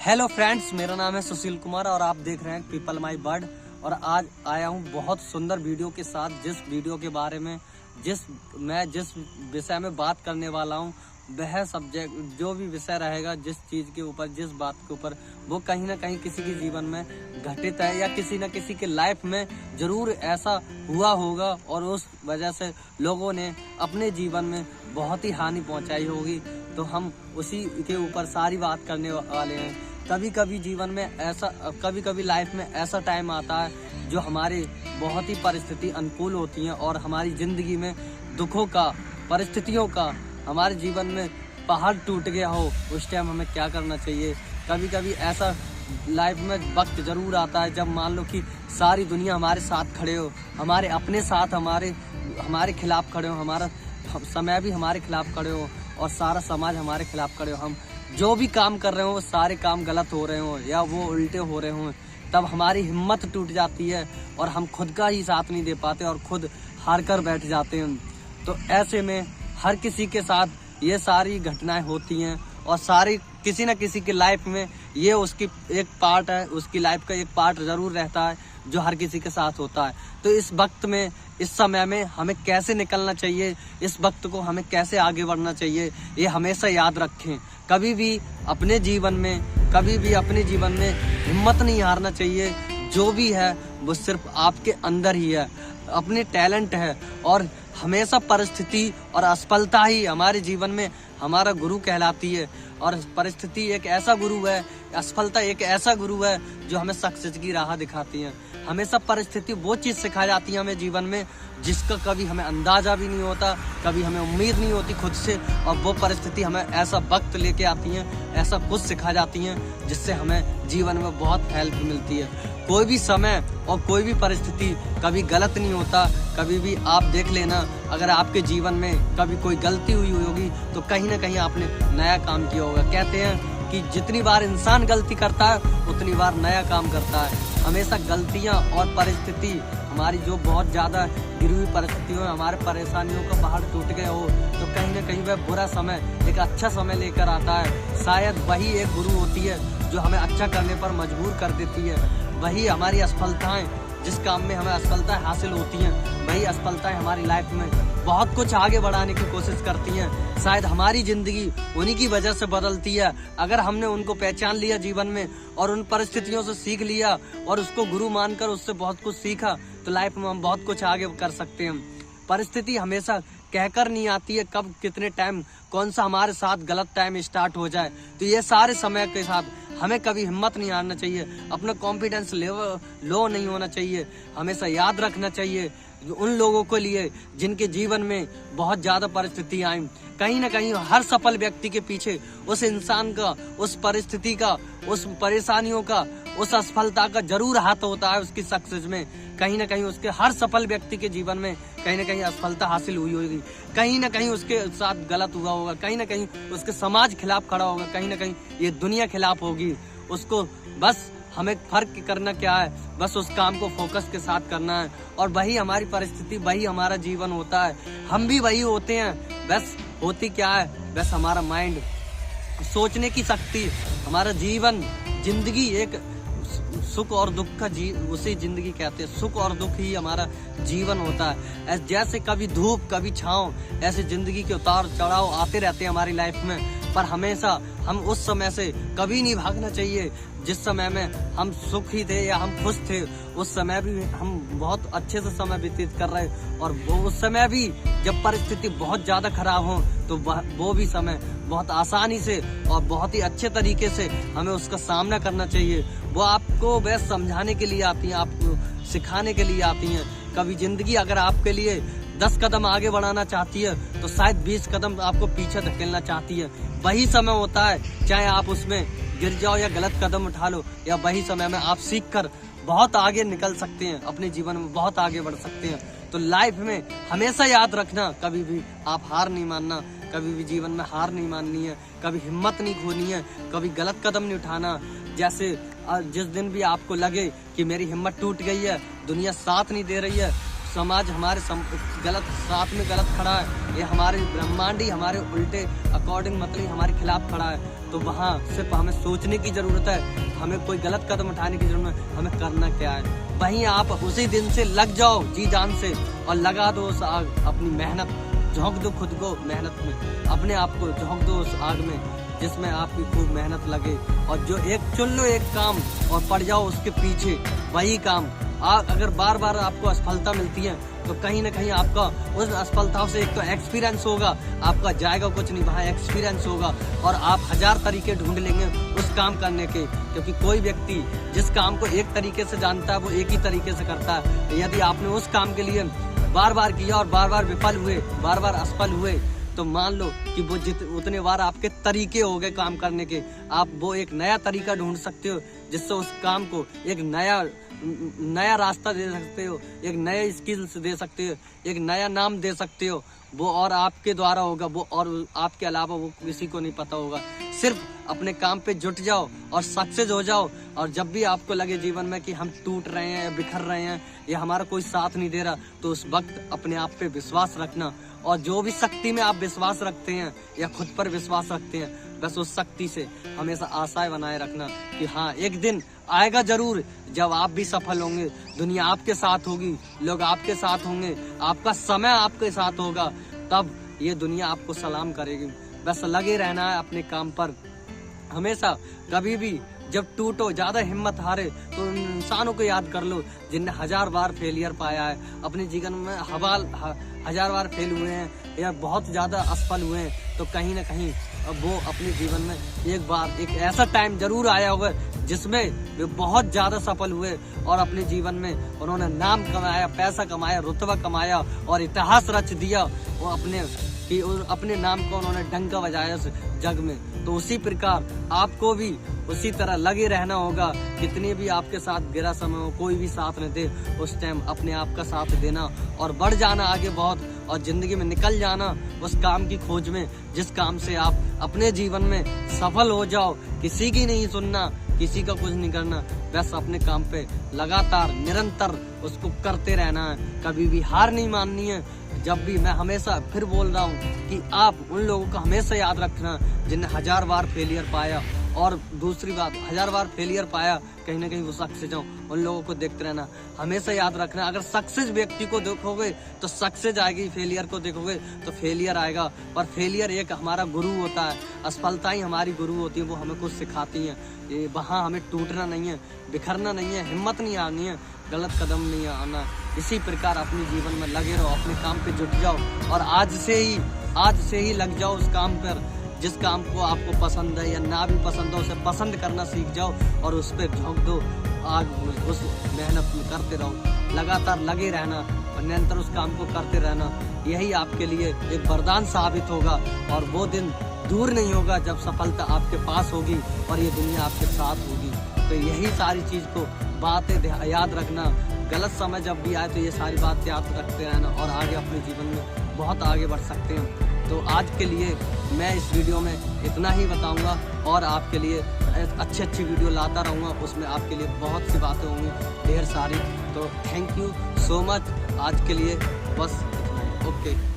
Hello friends, मेरा नाम है सुशील कुमार और आप देख रहे हैं पीपल माई बर्ड। और आज आया हूँ बहुत सुंदर वीडियो के साथ। जिस वीडियो के बारे में जिस विषय में बात करने वाला हूँ, वह सब्जेक्ट जो भी विषय रहेगा, जिस चीज के ऊपर, जिस बात के ऊपर, वो कहीं ना कहीं किसी के जीवन में घटित है या किसी न किसी के लाइफ में जरूर ऐसा हुआ होगा और उस वजह से लोगों ने अपने जीवन में बहुत ही हानि पहुंचाई होगी। तो हम उसी के ऊपर सारी बात करने वाले हैं। कभी कभी जीवन में ऐसा, कभी कभी लाइफ में ऐसा टाइम आता है जो हमारी बहुत ही परिस्थिति अनुकूल होती हैं और हमारी जिंदगी में दुखों का, परिस्थितियों का, हमारे जीवन में पहाड़ टूट गया हो, उस टाइम हमें क्या करना चाहिए। कभी कभी ऐसा लाइफ में वक्त जरूर आता है जब मान लो कि सारी दुनिया हमारे साथ खड़े हो, हमारे अपने साथ हमारे खिलाफ खड़े हो, हमारा समय भी हमारे खिलाफ खड़े हो और सारा समाज हमारे खिलाफ खड़े हो। हम जो भी काम कर रहे हो, सारे काम गलत हो रहे हो या वो उल्टे हो रहे हो, तब हमारी हिम्मत टूट जाती है और हम खुद का ही साथ नहीं दे पाते और खुद हार कर बैठ जाते हैं। तो ऐसे में हर किसी के साथ ये सारी घटनाएं होती हैं और सारी किसी न किसी की लाइफ में ये उसकी एक पार्ट है, उसकी लाइफ का एक पार्ट जरूर रहता है जो हर किसी के साथ होता है। तो इस वक्त में, इस समय में हमें कैसे निकलना चाहिए, इस वक्त को हमें कैसे आगे बढ़ना चाहिए, ये हमेशा याद रखें। कभी भी अपने जीवन में हिम्मत नहीं हारना चाहिए। जो भी है वो सिर्फ आपके अंदर ही है, अपने टैलेंट है। और हमेशा परिस्थिति और असफलता ही हमारे जीवन में हमारा गुरु कहलाती है। और परिस्थिति एक ऐसा गुरु है, असफलता एक ऐसा गुरु है जो हमें सक्सेस की राह दिखाती है। हमेशा परिस्थिति वो चीज सिखाई जाती है हमें जीवन में जिसका कभी हमें अंदाजा भी नहीं होता, कभी हमें उम्मीद नहीं होती खुद से। और वो परिस्थिति हमें ऐसा वक्त लेके आती है, ऐसा कुछ सिखा जाती है जिससे हमें जीवन में बहुत हेल्प मिलती है। कोई भी समय और कोई भी परिस्थिति कभी गलत नहीं होता। कभी भी आप देख लेना, अगर आपके जीवन में कभी कोई गलती हुई होगी तो कहीं ना कहीं आपने नया काम किया होगा। कहते हैं कि जितनी बार इंसान गलती करता है उतनी बार नया काम करता है। हमेशा गलतियां और परिस्थिति हमारी जो बहुत ज्यादा गिरी हुई परिस्थितियों, हमारे परेशानियों का पहाड़ टूट गए हो, तो कहीं ना कहीं वह बुरा समय एक अच्छा समय लेकर आता है। शायद वही एक गुरु होती है जो हमें अच्छा करने पर मजबूर कर देती है। वही हमारी असफलताएं, जिस काम में हमें असफलताएं हासिल होती हैं, वही असफलताएं हमारी लाइफ में बहुत कुछ आगे बढ़ाने की कोशिश करती हैं। शायद हमारी जिंदगी उन्हीं की वजह से बदलती है। अगर हमने उनको पहचान लिया जीवन में और उन परिस्थितियों से सीख लिया और उसको गुरु मानकर उससे बहुत कुछ सीखा, तो लाइफ में हम बहुत कुछ आगे कर सकते हैं। परिस्थिति हमेशा कहकर नहीं आती है कब, कितने टाइम, कौन सा हमारे साथ गलत टाइम स्टार्ट हो जाए। तो ये सारे समय के साथ हमें कभी हिम्मत नहीं हारना चाहिए, अपना कॉन्फिडेंस लेवल लो नहीं होना चाहिए। हमेशा याद रखना चाहिए उन लोगों के लिए जिनके जीवन में बहुत ज्यादा परिस्थिति आई। कहीं ना कहीं हर सफल व्यक्ति के पीछे उस इंसान का, उस परिस्थिति का, उस परेशानियों का, उस असफलता का जरूर हाथ होता है उसकी सक्सेस में। कहीं ना कहीं उसके हर सफल व्यक्ति के जीवन में कहीं ना कहीं असफलता हासिल हुई होगी, कहीं ना कहीं उसके साथ गलत हुआ होगा, कहीं ना कहीं उसके समाज खिलाफ खड़ा होगा, कहीं ना कहीं ये दुनिया खिलाफ होगी। उसको बस हमें फर्क करना क्या है, बस उस काम को फोकस के साथ करना है। और वही हमारी परिस्थिति, वही हमारा जीवन होता है। हम भी वही होते हैं। बस होती क्या है, बस हमारा माइंड, सोचने की शक्ति, हमारा जीवन, जिंदगी एक सुख और दुख का उसे जिंदगी कहते हैं। सुख और दुख ही हमारा जीवन होता है। जैसे कभी धूप कभी छांव, ऐसे जिंदगी के उतार चढ़ाव आते रहते हैं हमारी लाइफ में। पर हमेशा हम उस समय से कभी नहीं भागना चाहिए जिस समय में हम सुखी थे या हम खुश थे। उस समय भी हम बहुत अच्छे से समय व्यतीत कर रहे, और उस समय भी जब परिस्थिति बहुत ज्यादा खराब हो तो वो भी समय बहुत आसानी से और बहुत ही अच्छे तरीके से हमें उसका सामना करना चाहिए। वो आपको बस समझाने के लिए आती हैं, आपको सिखाने के लिए आती हैं। कभी जिंदगी अगर आपके लिए 10 कदम आगे बढ़ाना चाहती है तो शायद 20 कदम आपको पीछे धकेलना चाहती है। वही समय होता है, चाहे आप उसमें गिर जाओ या गलत कदम उठा लो, या वही समय में आप सीख कर बहुत आगे निकल सकते हैं, अपने जीवन में बहुत आगे बढ़ सकते हैं। तो लाइफ में हमेशा याद रखना, कभी भी आप हार नहीं मानना, कभी भी जीवन में हार नहीं माननी है, कभी हिम्मत नहीं खोनी है, कभी गलत कदम नहीं उठाना। जैसे जिस दिन भी आपको लगे कि मेरी हिम्मत टूट गई है, दुनिया साथ नहीं दे रही है, समाज हमारे गलत साथ में गलत खड़ा है, ये हमारे ब्रह्मांड ही हमारे उल्टे अकॉर्डिंग मतलब हमारे खिलाफ खड़ा है, तो तो वहाँ सिर्फ हमें सोचने की जरूरत है, हमें कोई गलत कदम उठाने की जरूरत है, हमें करना क्या है। वहीं आप उसी दिन से लग जाओ जी जान से और लगा दो उस आग, अपनी मेहनत झोंक दो खुद को मेहनत में, अपने आप को झोंक दो उस आग में जिसमें आपकी खूब मेहनत लगे। और जो एक चुन लो एक काम और पड़ जाओ उसके पीछे, वही काम। अगर बार बार आपको असफलता मिलती है तो कहीं ना कहीं आपका उस असफलताओं से एक तो एक्सपीरियंस होगा, आपका जाएगा कुछ नहीं, वहाँ एक्सपीरियंस होगा और आप 1000 तरीके ढूंढ लेंगे उस काम करने के। क्योंकि कोई व्यक्ति जिस काम को एक तरीके से जानता है वो एक ही तरीके से करता है। यदि आपने उस काम के लिए बार बार किया और बार बार विफल हुए, बार बार असफल हुए, तो मान लो कि वो उतने बार आपके तरीके हो गए काम करने के, आप वो एक नया तरीका ढूंढ सकते हो जिससे उस काम को एक नया रास्ता दे सकते हो, एक नए स्किल्स दे सकते हो, एक नया नाम दे सकते हो। वो और आपके द्वारा होगा, वो और आपके अलावा वो किसी को नहीं पता होगा। सिर्फ अपने काम पे जुट जाओ और सक्सेस हो जाओ। और जब भी आपको लगे जीवन में कि हम टूट रहे हैं या बिखर रहे हैं या हमारा कोई साथ नहीं दे रहा, तो उस वक्त अपने आप पे विश्वास रखना। और जो भी शक्ति में आप विश्वास रखते हैं या खुद पर विश्वास रखते हैं, बस उस शक्ति से हमेशा आशाएं बनाए रखना कि हाँ एक दिन आएगा जरूर जब आप भी सफल होंगे, दुनिया आपके साथ होगी, लोग आपके साथ होंगे, आपका समय आपके साथ होगा, तब ये दुनिया आपको सलाम करेगी। बस लगे रहना है अपने काम पर हमेशा। कभी भी जब टूटो, ज्यादा हिम्मत हारे, तो उन इंसानों को याद कर लो जिनने 1000 बार फेलियर पाया है अपने जीवन में, 1000 बार फेल हुए हैं या बहुत ज्यादा असफल हुए हैं। तो कहीं ना कहीं वो अपने जीवन में एक बार एक ऐसा टाइम जरूर आया होगा जिसमें वे बहुत ज्यादा सफल हुए और अपने जीवन में उन्होंने नाम कमाया, पैसा कमाया, रुतबा कमाया और इतिहास रच दिया। वो अपने नाम को उन्होंने डंका बजाया उस जग में। तो उसी प्रकार आपको भी उसी तरह लगे रहना होगा। कितने भी आपके साथ गिरा समय हो, कोई भी साथ न दे, उस टाइम अपने आप का साथ देना और बढ़ जाना आगे बहुत, और जिंदगी में निकल जाना उस काम की खोज में जिस काम से आप अपने जीवन में सफल हो जाओ। किसी की नहीं सुनना, किसी का कुछ नहीं करना, बस अपने काम पे लगातार निरंतर उसको करते रहना है, कभी भी हार नहीं माननी है। जब भी मैं हमेशा फिर बोल रहा हूँ कि आप उन लोगों को हमेशा याद रखना जिन्हें 1000 बार फेलियर पाया। और दूसरी बात, 1000 बार फेलियर पाया, कहीं ना कहीं वो सक्सेस हो, उन लोगों को देखते रहना, हमेशा याद रखना। अगर सक्सेस व्यक्ति को देखोगे तो सक्सेस आएगी, फेलियर को देखोगे तो फेलियर आएगा। पर फेलियर एक हमारा गुरु होता है, असफलता ही हमारी गुरु होती है, वो हमें कुछ सिखाती है। वहाँ हमें टूटना नहीं है, बिखरना नहीं है, हिम्मत नहीं आनी है, गलत कदम नहीं आना। इसी प्रकार अपने जीवन में लगे रहो, अपने काम पे जुट जाओ और आज से ही लग जाओ उस काम पर। जिस काम को आपको पसंद है या ना भी पसंद हो, उसे पसंद करना सीख जाओ और उस पर झोंक दो आग में, उस मेहनत में करते रहो, लगातार लगे रहना और निरंतर उस काम को करते रहना। यही आपके लिए एक वरदान साबित होगा और वो दिन दूर नहीं होगा जब सफलता आपके पास होगी और ये दुनिया आपके साथ होगी। तो यही सारी चीज को बातें याद रखना, गलत समय जब भी आए तो ये सारी बात याद रखते रहना और आगे अपने जीवन में बहुत आगे बढ़ सकते हैं। तो आज के लिए मैं इस वीडियो में इतना ही बताऊंगा और आपके लिए अच्छी वीडियो लाता रहूँगा, उसमें आपके लिए बहुत सी बातें होंगी, ढेर सारी। तो थैंक यू सो मच, आज के लिए बस इतना ही। ओके।